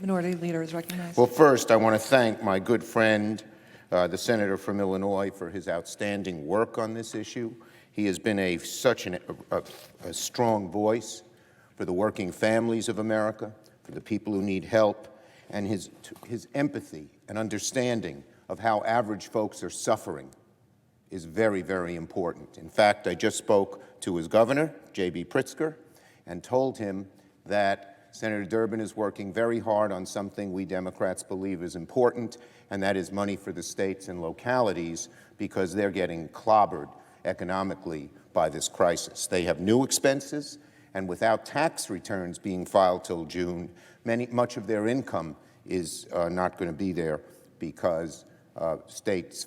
Minority Leader is recognized. Well, first, I want to thank my good friend, the senator from Illinois, for his outstanding work on this issue. He has been such a strong voice for the working families of America, for the people who need help, and his empathy and understanding of how average folks are suffering is very, very important. In fact, I just spoke to his governor, J.B. Pritzker, and told him that Senator Durbin is working very hard on something we Democrats believe is important, and that is money for the states and localities, because they're getting clobbered economically by this crisis. They have new expenses, and without tax returns being filed till June, much of their income is not going to be there because states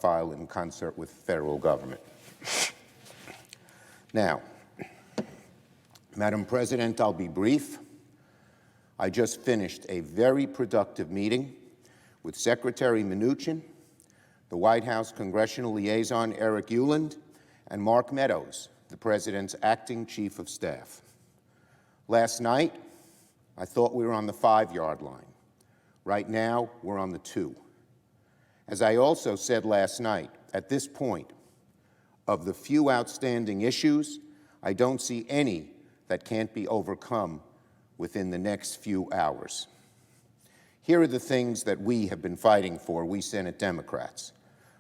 file in concert with the federal government. Now, Madam President, I'll be brief. I just finished a very productive meeting with Secretary Mnuchin, the White House Congressional Liaison Eric Ueland, and Mark Meadows, the President's acting Chief of Staff. Last night, I thought we were on the 5-yard line. Right now, we're on the 2. As I also said last night, at this point, of the few outstanding issues, I don't see any that can't be overcome within the next few hours. Here are the things that we have been fighting for, we Senate Democrats.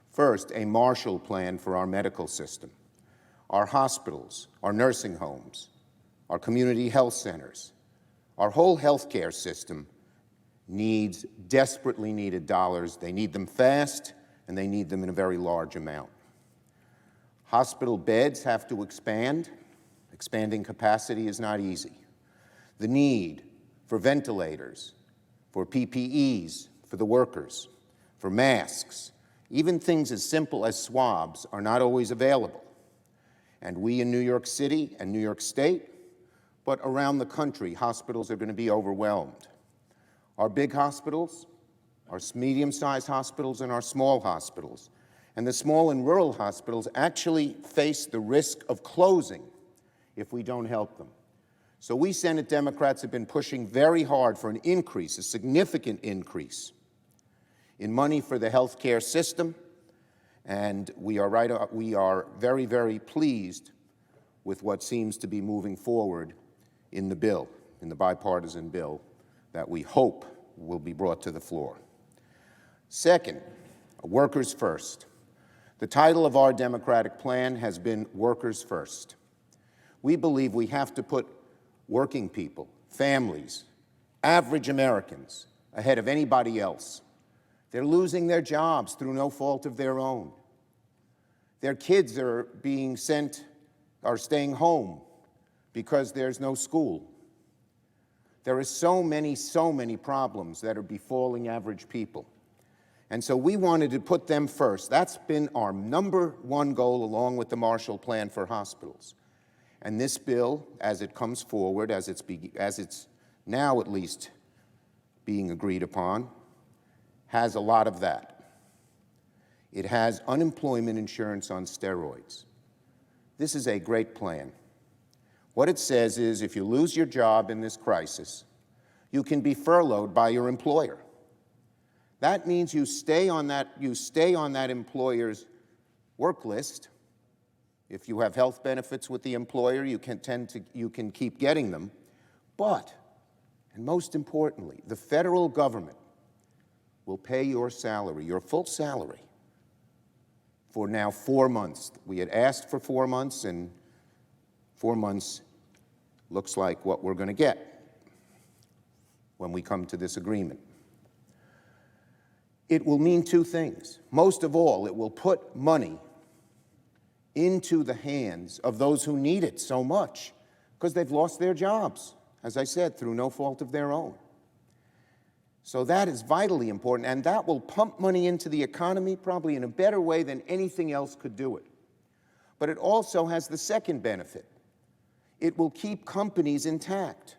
First, a Marshall Plan for our medical system, our hospitals, our nursing homes, our community health centers. Our whole healthcare system needs desperately needed dollars. They need them fast, and they need them in a very large amount. Hospital beds have to expand. Expanding capacity is not easy. The need for ventilators, for PPEs, for the workers, for masks, even things as simple as swabs are not always available. And we in New York City and New York State, but around the country, hospitals are going to be overwhelmed. Our big hospitals, our medium-sized hospitals, and our small hospitals, and the small and rural hospitals actually face the risk of closing if we don't help them. So we Senate Democrats have been pushing very hard for an increase, a significant increase in money for the health care system, and we are very, very pleased with what seems to be moving forward in the bill, in the bipartisan bill that we hope will be brought to the floor. Second, workers first. The title of our Democratic plan has been Workers First. We believe we have to put working people, families, average Americans ahead of anybody else. They're losing their jobs through no fault of their own. Their kids are staying home because there's no school. There are so many problems that are befalling average people. And so we wanted to put them first. That's been our #1 goal, along with the Marshall Plan for hospitals. And this bill, as it comes forward, as it's now at least being agreed upon, has a lot of that. It has unemployment insurance on steroids. This is a great plan. What it says is, if you lose your job in this crisis, you can be furloughed by your employer. That means you stay on that employer's work list. If you have health benefits with the employer, you can keep getting them. But, and most importantly, the federal government will pay your salary, your full salary, for now 4 months. We had asked for 4 months, and 4 months looks like what we're going to get when we come to this agreement. It will mean 2 things. Most of all, it will put money into the hands of those who need it so much because they've lost their jobs, as I said, through no fault of their own. So that is vitally important, and that will pump money into the economy probably in a better way than anything else could do it. But it also has the second benefit. It will keep companies intact.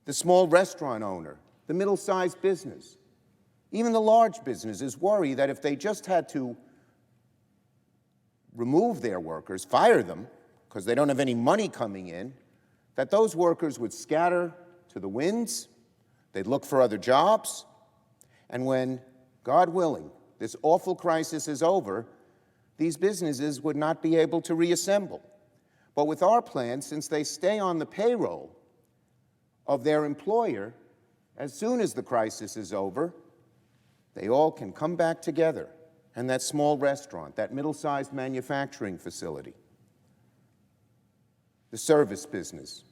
The small restaurant owner, the middle-sized business, even the large businesses worry that if they just had to remove their workers, fire them, because they don't have any money coming in, that those workers would scatter to the winds, They'd look for other jobs, and when, God willing, this awful crisis is over, these businesses would not be able to reassemble. But with our plan, since they stay on the payroll of their employer, as soon as the crisis is over, they all can come back together. And that small restaurant, that middle-sized manufacturing facility, the service business,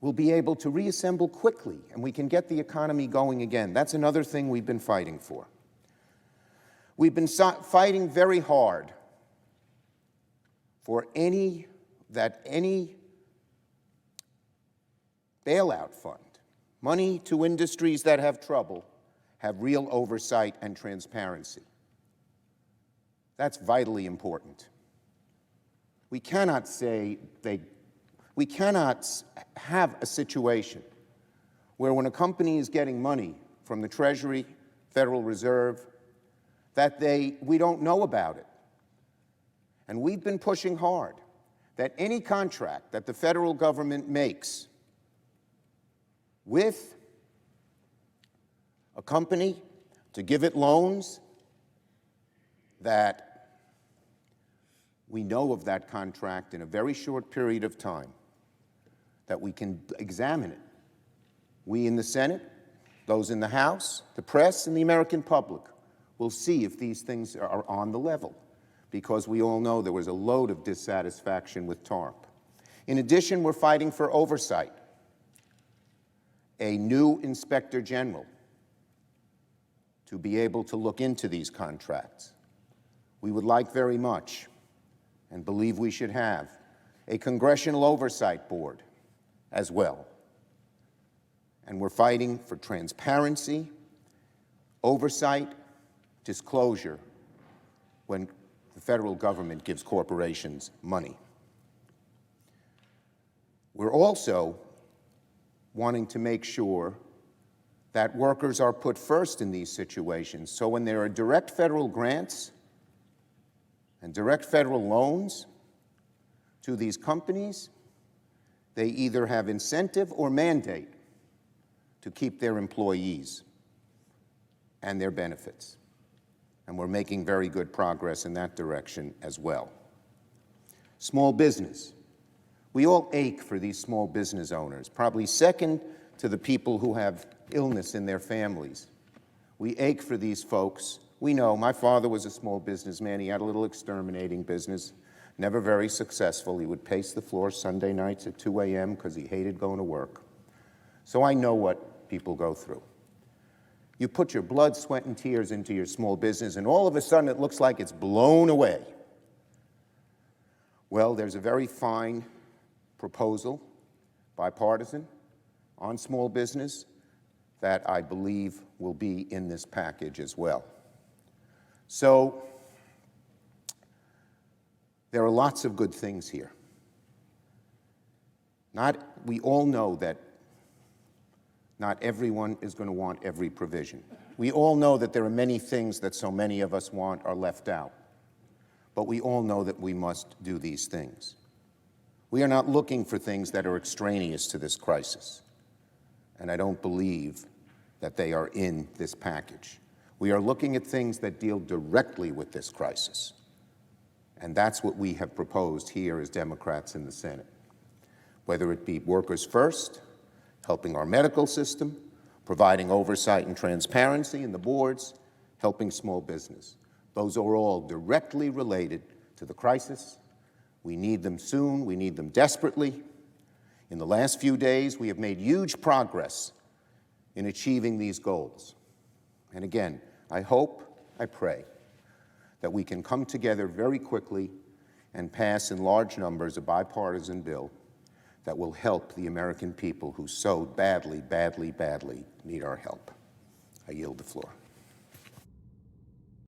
will be able to reassemble quickly, and we can get the economy going again. That's another thing we've been fighting for. We've been fighting very hard for any bailout fund, money to industries that have trouble, have real oversight and transparency. That's vitally important. We cannot have a situation where when a company is getting money from the Treasury, Federal Reserve, that we don't know about it. And we've been pushing hard that any contract that the federal government makes with a company to give it loans, that we know of that contract in a very short period of time, that we can examine it. We in the Senate, those in the House, the press, and the American public will see if these things are on the level, because we all know there was a load of dissatisfaction with TARP. In addition, we're fighting for oversight, a new inspector general to be able to look into these contracts. We would like very much, and believe we should have, a congressional oversight board as well. And we're fighting for transparency, oversight, disclosure when the federal government gives corporations money. We're also wanting to make sure that workers are put first in these situations. So when there are direct federal grants and direct federal loans to these companies, they either have incentive or mandate to keep their employees and their benefits. And we're making very good progress in that direction as well. Small business. We all ache for these small business owners, probably second to the people who have illness in their families. We ache for these folks. We know, my father was a small businessman. He had a little exterminating business, never very successful. He would pace the floor Sunday nights at 2 a.m. because he hated going to work. So I know what people go through. You put your blood, sweat, and tears into your small business, and all of a sudden it looks like it's blown away. Well, there's a very fine proposal, bipartisan, on small business that I believe will be in this package as well. So there are lots of good things here. We all know that not everyone is going to want every provision. We all know that there are many things that so many of us want are left out. But we all know that we must do these things. We are not looking for things that are extraneous to this crisis. And I don't believe that they are in this package. We are looking at things that deal directly with this crisis. And that's what we have proposed here as Democrats in the Senate. Whether it be workers first, helping our medical system, providing oversight and transparency in the boards, helping small business. Those are all directly related to the crisis. We need them soon. We need them desperately. In the last few days, we have made huge progress in achieving these goals. And again, I hope, I pray, that we can come together very quickly and pass in large numbers a bipartisan bill that will help the American people who so badly, badly, badly need our help. I yield the floor.